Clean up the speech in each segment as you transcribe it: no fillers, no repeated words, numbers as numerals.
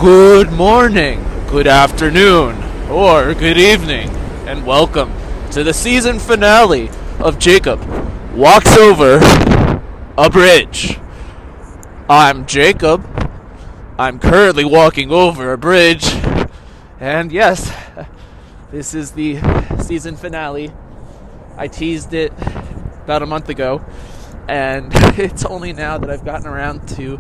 Good morning, good afternoon, or good evening, and welcome to the season finale of Jacob Walks Over a Bridge. I'm Jacob. I'm currently walking over a bridge, and yes, this is the season finale. I teased it about a month ago, and it's only now that I've gotten around to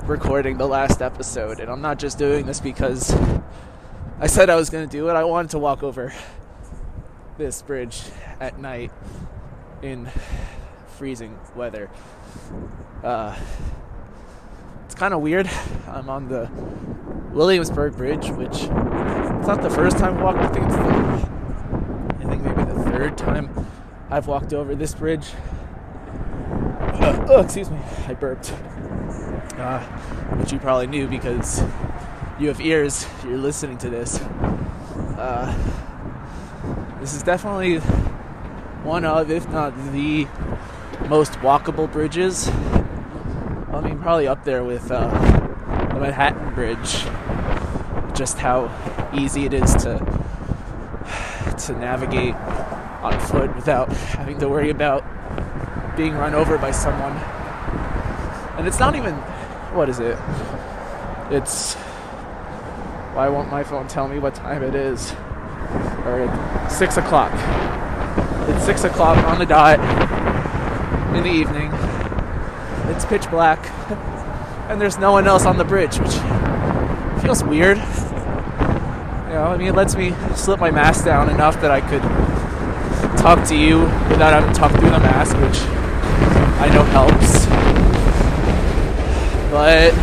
recording the last episode, and I'm not just doing this because I said I was going to do it. I wanted to walk over this bridge at night in freezing weather. It's kind of weird. I'm on the Williamsburg Bridge, which it's not the first time I've walked. I think maybe the third time I've walked over this bridge. Excuse me, I burped. Which you probably knew because you have ears, you're listening to this. This is definitely one of, if not the most walkable bridges. I mean, probably up there with the Manhattan Bridge. Just how easy it is to navigate on foot without having to worry about being run over by someone. And it's not even, what is it? It's, why won't my phone tell me what time it is? Alright, 6 o'clock. It's 6 o'clock on the dot in the evening. It's pitch black, and there's no one else on the bridge, which feels weird. You know, I mean, it lets me slip my mask down enough that I could talk to you without having to talk through the mask, which I know helps. But,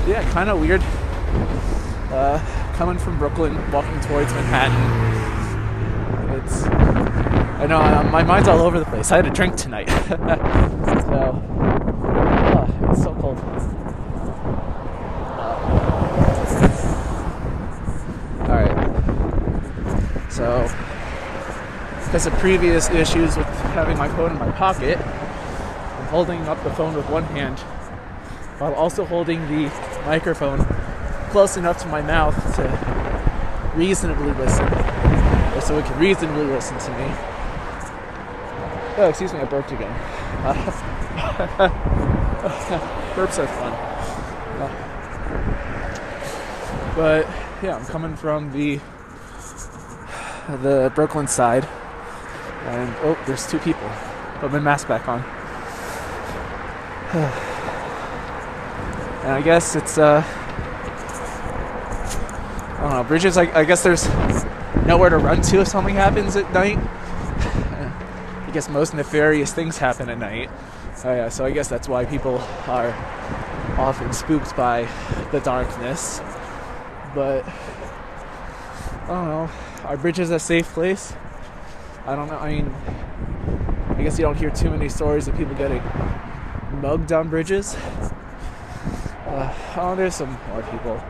yeah, kind of weird. Coming from Brooklyn, walking towards Manhattan. I know, my mind's all over the place. I had a drink tonight. So, it's so cold. Alright. So, because of previous issues with having my phone in my pocket, I'm holding up the phone with one hand while also holding the microphone close enough to my mouth to reasonably listen, or so it can reasonably listen to me. Oh, excuse me, I burped again. Burps are fun. But yeah, I'm coming from the Brooklyn side, and oh, there's two people. Put my mask back on. And I guess it's I don't know, bridges, I guess there's nowhere to run to if something happens at night. I guess most nefarious things happen at night. Yeah, so I guess that's why people are often spooked by the darkness. But I don't know, are bridges a safe place? I don't know, I mean, I guess you don't hear too many stories of people getting mugged on bridges. There's some more people.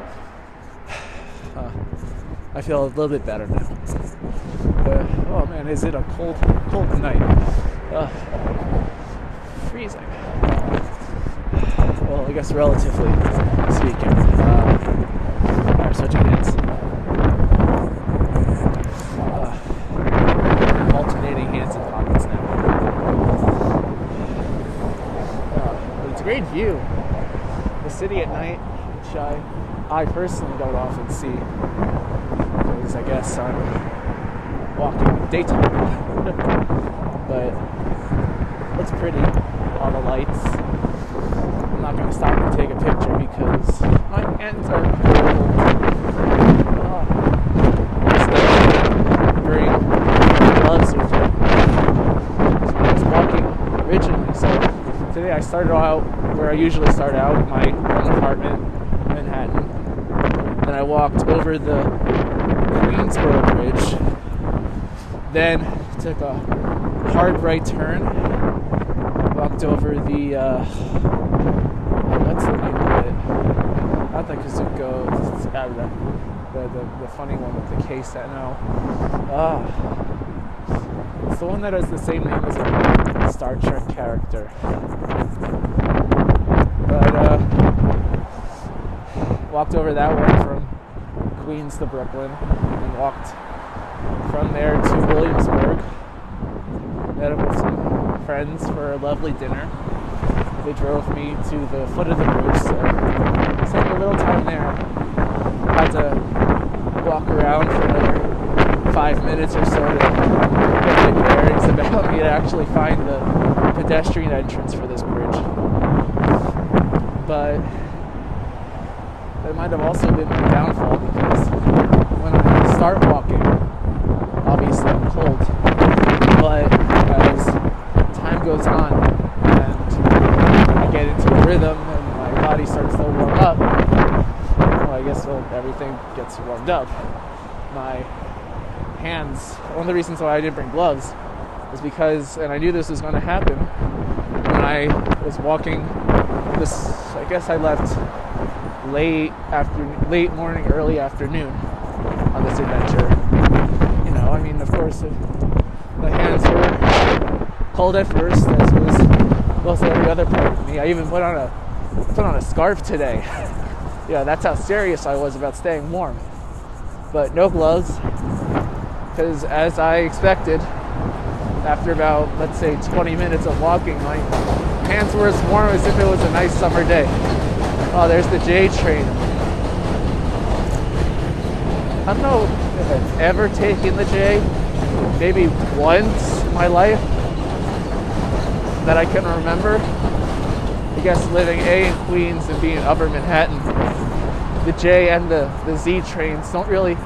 I feel a little bit better now. Oh man, is it a cold night? Freezing. Well, I guess relatively speaking. Alright, switching hands. Alternating hands in pockets now. But it's a great view. The city at night, which I personally don't often see, because I guess I'm walking daytime. But it's pretty, all the lights. I'm not going to stop and take a picture because my hands are cold. Wearing gloves with it. So I was walking originally, so today I started out where I usually start out, my own apartment, Manhattan. Then I walked over the Queensboro Bridge. Then took a hard right turn. Walked over the, what's the name of it? Not the Kazuko, it's the funny one with the case, I know. It's the one that has the same name as a Star Trek character. But walked over that way from Queens to Brooklyn, and walked from there to Williamsburg. Met up with some friends for a lovely dinner. They drove me to the foot of the bridge, so I spent a little time there. Had to walk around for another 5 minutes or so to get my bearings about me to actually find the pedestrian entrance for this bridge. But that might have also been my downfall, because when I start walking, obviously I'm cold, but as time goes on and I get into a rhythm and my body starts to warm up, I guess everything gets warmed up. My hands, one of the reasons why I didn't bring gloves is because, and I knew this was going to happen, when I was walking I guess I left late morning, early afternoon on this adventure. Of course, the hands were cold at first, as was also every other part of me. I even put on a scarf today. That's how serious I was about staying warm. But no gloves, because as I expected, after about, let's say, 20 minutes of walking, my hands were as warm as if it was a nice summer day. Oh, there's the J train. I don't know if I've ever taken the J, maybe once in my life that I can remember. I guess living in Queens and being in Upper Manhattan, the J and the Z trains don't really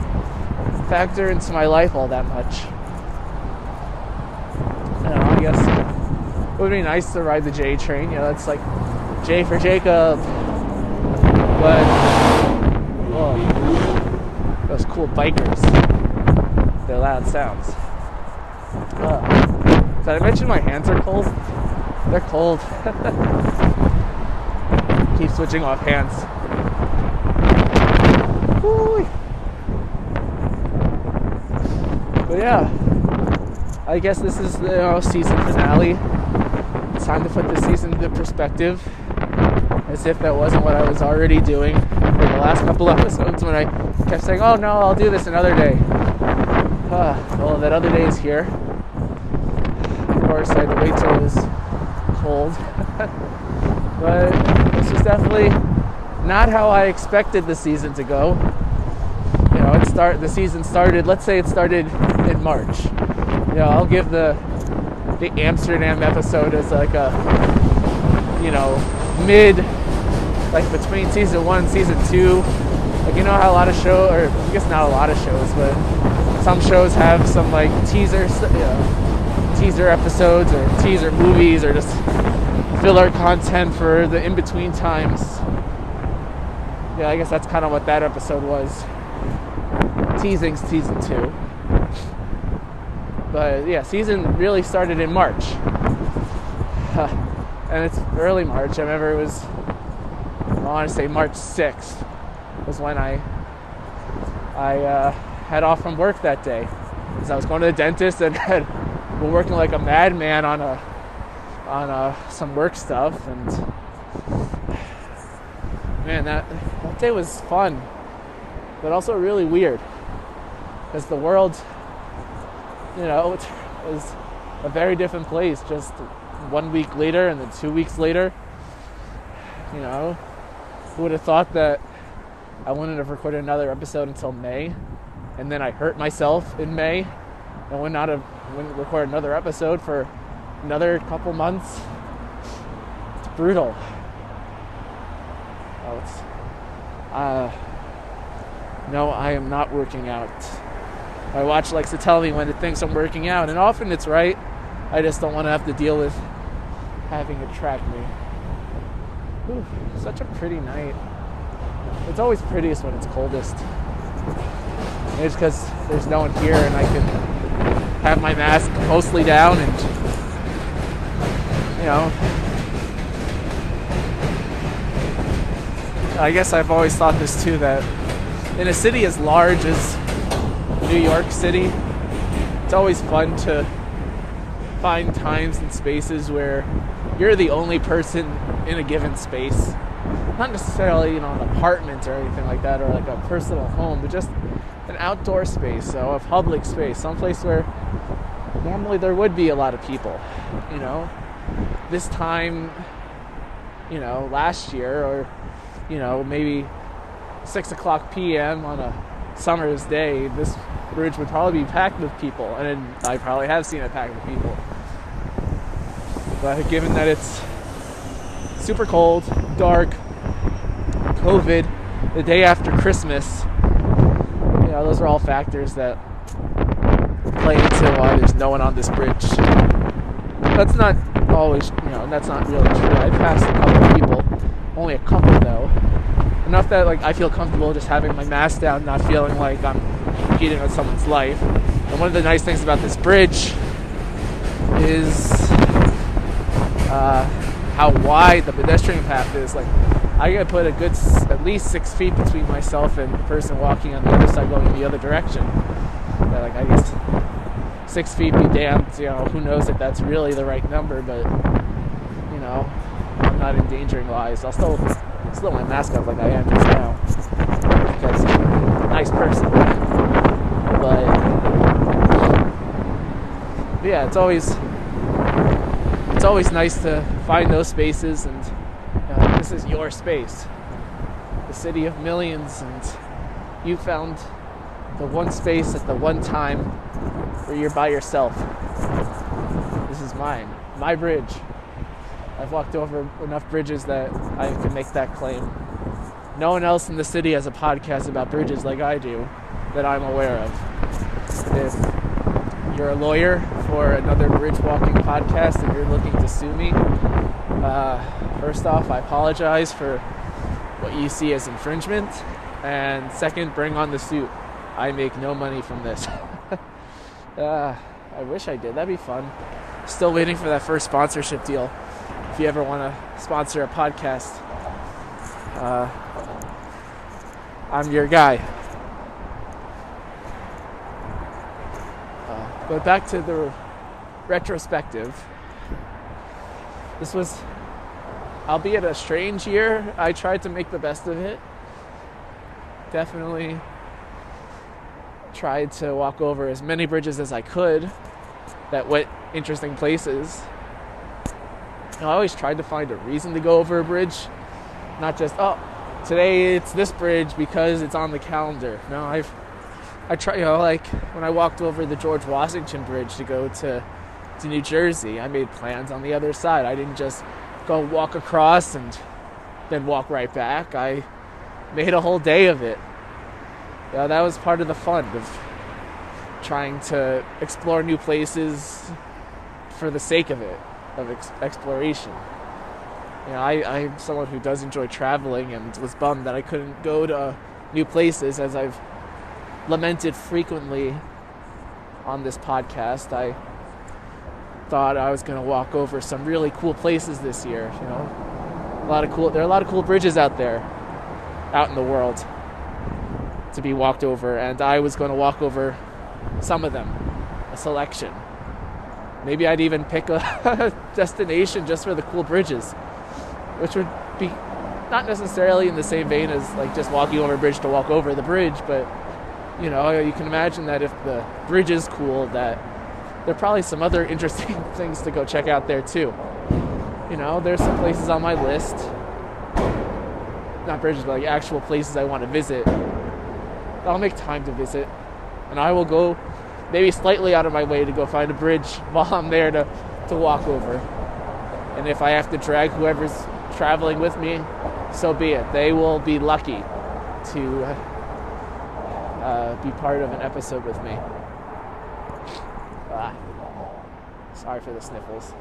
factor into my life all that much. I guess it would be nice to ride the J train. It's like J for Jacob. But those cool bikers, their loud sounds. Did I mention my hands are cold? They're cold. Keep switching off hands. Woo. But yeah, I guess this is the season finale. It's time to put the season into perspective, as if that wasn't what I was already doing for the last couple episodes, when I kept saying, oh no, I'll do this another day. Well, that other day is here. Of course, I had to wait till it was cold. But this was definitely not how I expected the season to go. The season started, let's say it started in March. I'll give the Amsterdam episode as like a, mid, like between season 1 and season 2. Like, how a lot of shows, or I guess not a lot of shows, but some shows have some like teaser episodes or teaser movies, or just filler content for the in-between times. I guess that's kind of what that episode was. Teasing season 2. But yeah, season really started in March. And it's early March. I remember I want to say March 6th was when I had off from work that day, because I was going to the dentist and had been working like a madman on some work stuff. And man, that day was fun, but also really weird, because the world, it was a very different place just 1 week later, and then 2 weeks later. Who would have thought that I wouldn't have recorded another episode until May, and then I hurt myself in May and wouldn't record another episode for another couple months. It's brutal. No, I am not working out. My watch likes to tell me when it thinks I'm working out, and often it's right. I just don't want to have to deal with having it track me. Whew, such a pretty night. It's always prettiest when it's coldest. It's because there's no one here, and I can have my mask mostly down, and I guess I've always thought this too, that in a city as large as New York City, it's always fun to find times and spaces where you're the only person in a given space. not necessarily, an apartment or anything like that, or like a personal home, but just an outdoor space, so a public space, someplace where normally there would be a lot of people. This time, last year, or maybe 6:00 p.m. on a summer's day, this bridge would probably be packed with people, and I probably have seen it packed with people. But given that it's super cold, dark, COVID, the day after Christmas, those are all factors that play into why there's no one on this bridge. That's not always, that's not really true. I've passed a couple of people, only a couple though. Enough that I feel comfortable just having my mask down, not feeling like I'm competing on someone's life. And one of the nice things about this bridge is how wide the pedestrian path is. I gotta put a good at least 6 feet between myself and the person walking on the other side going in the other direction. I guess 6 feet be damned, who knows if that's really the right number, but I'm not endangering lives. I'll still my mask up like I am just now because I'm a nice person. But yeah, it's always nice to find those spaces, and this is your space, the city of millions, and you found the one space at the one time where you're by yourself. This is mine, my bridge. I've walked over enough bridges that I can make that claim. No one else in the city has a podcast about bridges like I do that I'm aware of. If you're a lawyer for another bridge walking podcast and you're looking to sue me, first off, I apologize for what you see as infringement, and second, bring on the suit. I make no money from this. I wish I did. That'd be fun. Still waiting for that first sponsorship deal. If you ever want to sponsor a podcast, I'm your guy. But back to the retrospective. This was, albeit a strange year, I tried to make the best of it. Definitely tried to walk over as many bridges as I could that went interesting places. I always tried to find a reason to go over a bridge, not just, today it's this bridge because it's on the calendar. No, I try, when I walked over the George Washington Bridge to go to New Jersey, I made plans on the other side. I didn't just go walk across and then walk right back. I made a whole day of it. That was part of the fun of trying to explore new places for the sake of it, of exploration. I'm someone who does enjoy traveling and was bummed that I couldn't go to new places, as I've lamented frequently on this podcast. I thought I was going to walk over some really cool places this year. There are a lot of cool bridges out in the world to be walked over, and I was going to walk over some of them, a selection. Maybe I'd even pick a destination just for the cool bridges, which would be not necessarily in the same vein as just walking over a bridge to walk over the bridge, but you can imagine that if the bridge is cool, that there are probably some other interesting things to go check out there too. There's some places on my list, not bridges, but actual places I want to visit. I'll make time to visit, and I will go maybe slightly out of my way to go find a bridge while I'm there to walk over. And if I have to drag whoever's traveling with me, so be it. They will be lucky to be part of an episode with me. Sorry for the sniffles.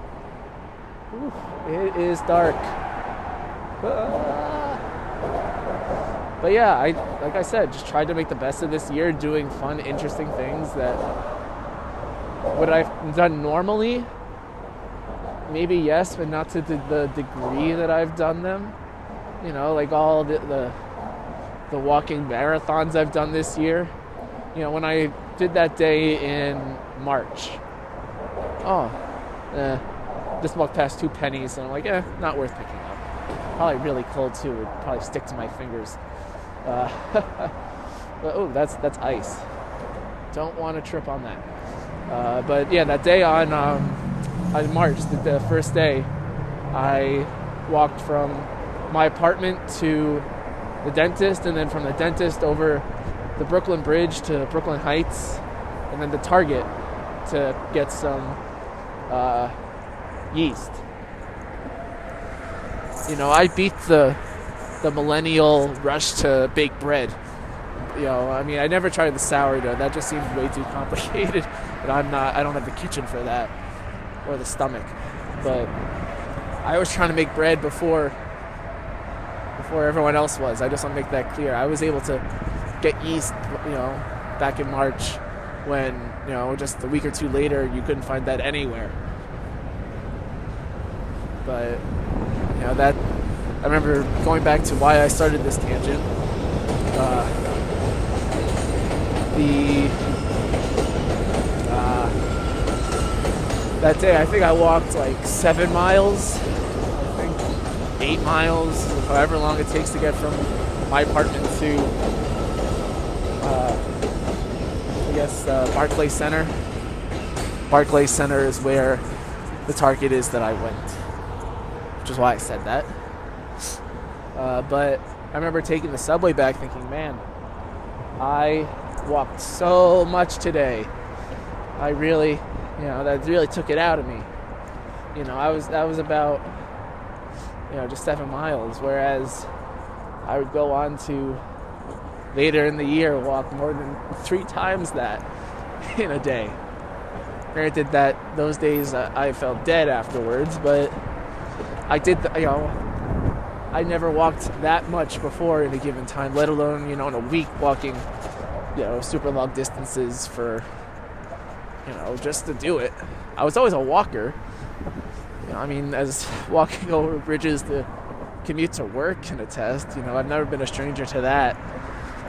Ooh, it is dark. But yeah, like I said, just tried to make the best of this year, doing fun, interesting things that would I've done normally. Maybe yes, but not to the degree that I've done them. All the walking marathons I've done this year. When I did that day in March, just walked past 2 pennies, and I'm like, not worth picking up. probably really cold too. It would probably stick to my fingers. But, oh, that's ice. Don't want to trip on that. But yeah, that day on March, the first day, I walked from my apartment to the dentist, and then from the dentist over the Brooklyn Bridge to Brooklyn Heights, and then to Target to get some yeast. You know, I beat the millennial rush to bake bread. You know, I mean, I never tried the sourdough. That just seems way too complicated, and I don't have the kitchen for that, or the stomach. But I was trying to make bread before everyone else was. I just want to make that clear. I was able to get yeast, you know, back in March when, you know, just a week or two later, you couldn't find that anywhere. But, you know, that, I remember going back to why I started this tangent. That day, I think I walked like 7 miles, I think 8 miles, however long it takes to get from my apartment to, Barclays Center. Barclays Center is where the Target is that I went, which is why I said that. But I remember taking the subway back thinking, man, I walked so much today. I really, you know, that really took it out of me. You know, that was about, you know, just 7 miles, whereas I would go on to later in the year walk more than 3 times that in a day. Granted that those days I felt dead afterwards, but I did, you know, I never walked that much before in a given time, let alone, you know, in a week walking, you know, super long distances for, you know, just to do it. I was always a walker. You know, I mean, as walking over bridges to commute to work can attest, you know, I've never been a stranger to that.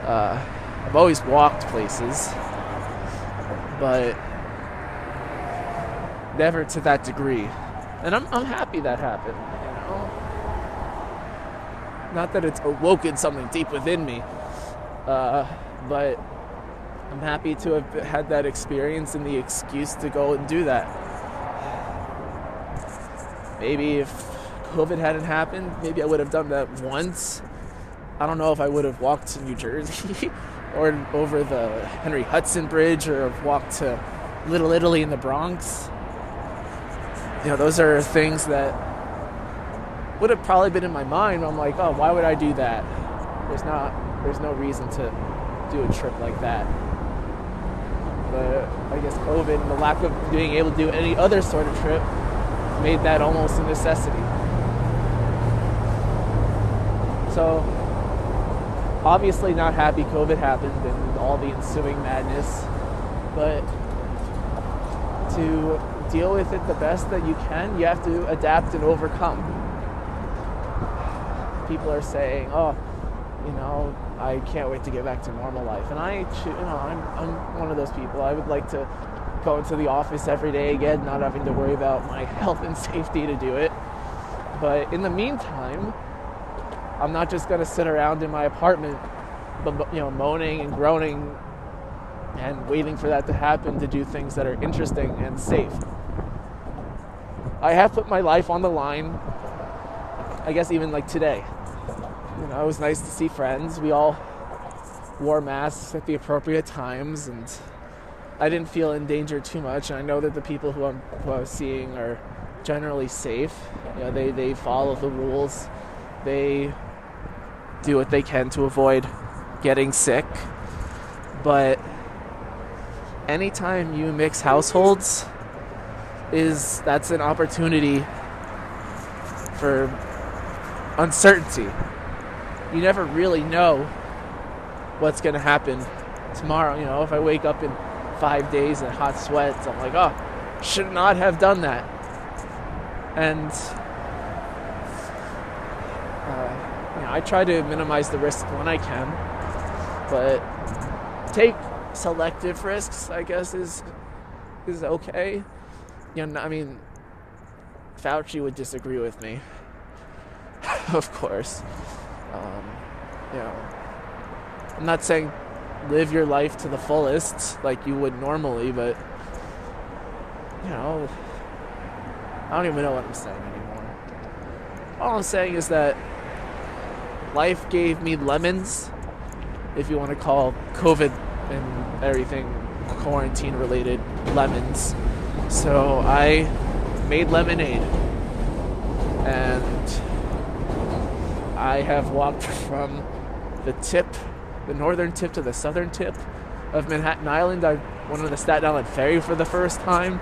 I've always walked places, but never to that degree. And I'm happy that happened, you know. Not that it's awoken something deep within me, but I'm happy to have had that experience and the excuse to go and do that. Maybe if COVID hadn't happened, maybe I would have done that once. I don't know if I would have walked to New Jersey or over the Henry Hudson Bridge or have walked to Little Italy in the Bronx. You know, those are things that would have probably been in my mind. I'm like, oh, why would I do that? There's no reason to do a trip like that. But I guess COVID and the lack of being able to do any other sort of trip made that almost a necessity. So, obviously not happy COVID happened and all the ensuing madness, but to deal with it the best that you can, you have to adapt and overcome. People are saying, oh, you know, I can't wait to get back to normal life. And I'm one of those people. I would like to go into the office every day again, not having to worry about my health and safety to do it. But in the meantime, I'm not just going to sit around in my apartment, you know, moaning and groaning and waiting for that to happen to do things that are interesting and safe. I have put my life on the line, I guess even like today. You know, it was nice to see friends. We all wore masks at the appropriate times, and I didn't feel in danger too much. And I know that the people who I was seeing are generally safe. You know, they follow the rules. They do what they can to avoid getting sick. But anytime you mix households, that's an opportunity for uncertainty. You never really know what's going to happen tomorrow. You know, if I wake up in 5 days in hot sweats, I'm like, oh, should not have done that. And you know, I try to minimize the risk when I can, but take selective risks, I guess, is okay. You know, I mean, Fauci would disagree with me. of course. You know, I'm not saying live your life to the fullest like you would normally, but you know, I don't even know what I'm saying anymore. All I'm saying is that life gave me lemons, if you want to call COVID and everything quarantine related lemons. So I made lemonade, and I have walked from the northern tip to the southern tip of Manhattan Island. I went on the Staten Island Ferry for the first time,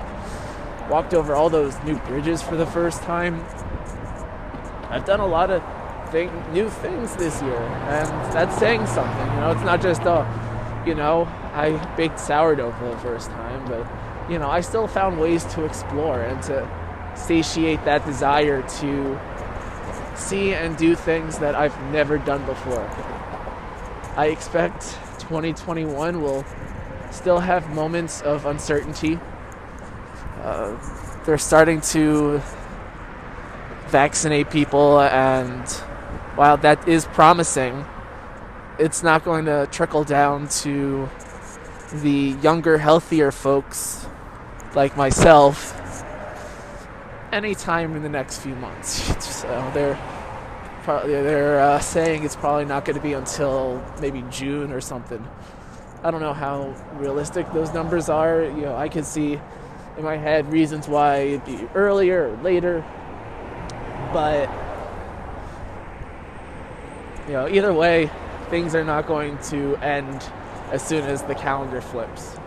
walked over all those new bridges for the first time. I've done a lot of new things this year, and that's saying something. You know, it's not just I baked sourdough for the first time, but you know, I still found ways to explore and to satiate that desire to see and do things that I've never done before. I expect 2021 will still have moments of uncertainty. They're starting to vaccinate people, and while that is promising, it's not going to trickle down to the younger, healthier folks like myself anytime in the next few months. So they're saying it's probably not going to be until maybe June or something. I don't know how realistic those numbers are. You know, I could see in my head reasons why it'd be earlier or later, but you know, either way, things are not going to end as soon as the calendar flips.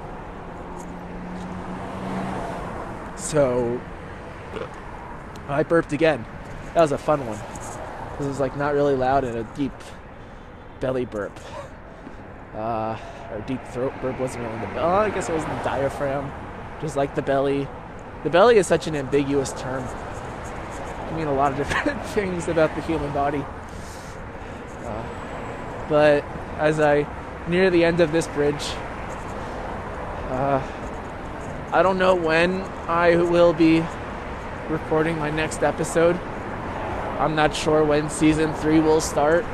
So I burped again. That was a fun one. This was like not really loud and a deep belly burp. Or deep throat burp wasn't really in the belly. Oh, I guess it was in the diaphragm. Just like the belly. The belly is such an ambiguous term. I mean a lot of different things about the human body. But as I near the end of this bridge, I don't know when I will be recording my next episode. I'm not sure when season 3 will start.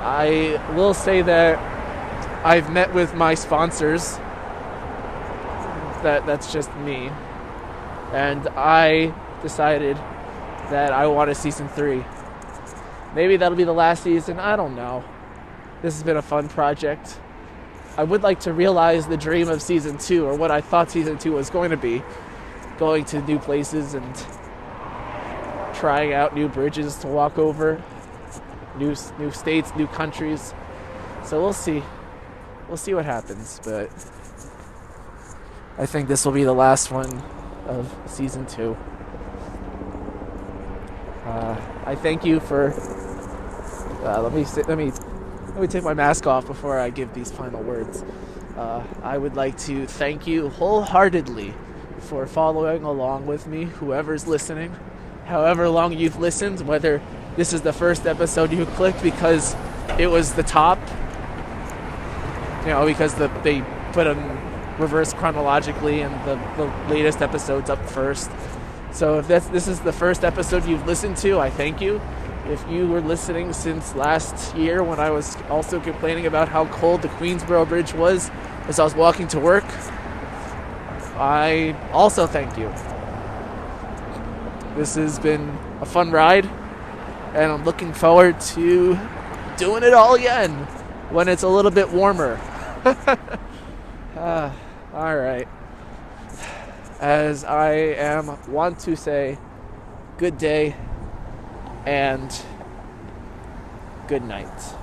I will say that I've met with my sponsors. That's just me. And I decided that I want a season 3. Maybe that'll be the last season. I don't know. This has been a fun project. I would like to realize the dream of season 2, or what I thought season 2 was going to be. Going to new places and trying out new bridges to walk over. New states, new countries. So we'll see. We'll see what happens, but I think this will be the last one of season 2. I thank you for. Let me take my mask off before I give these final words. I would like to thank you wholeheartedly for following along with me, whoever's listening, however long you've listened, whether this is the first episode you clicked because it was the top, you know, because they put them reverse chronologically and the latest episode's up first. So if this is the first episode you've listened to, I thank you. If you were listening since last year when I was also complaining about how cold the Queensboro Bridge was as I was walking to work, I also thank you. This has been a fun ride, and I'm looking forward to doing it all again when it's a little bit warmer. Alright. As I want to say, good day and good night.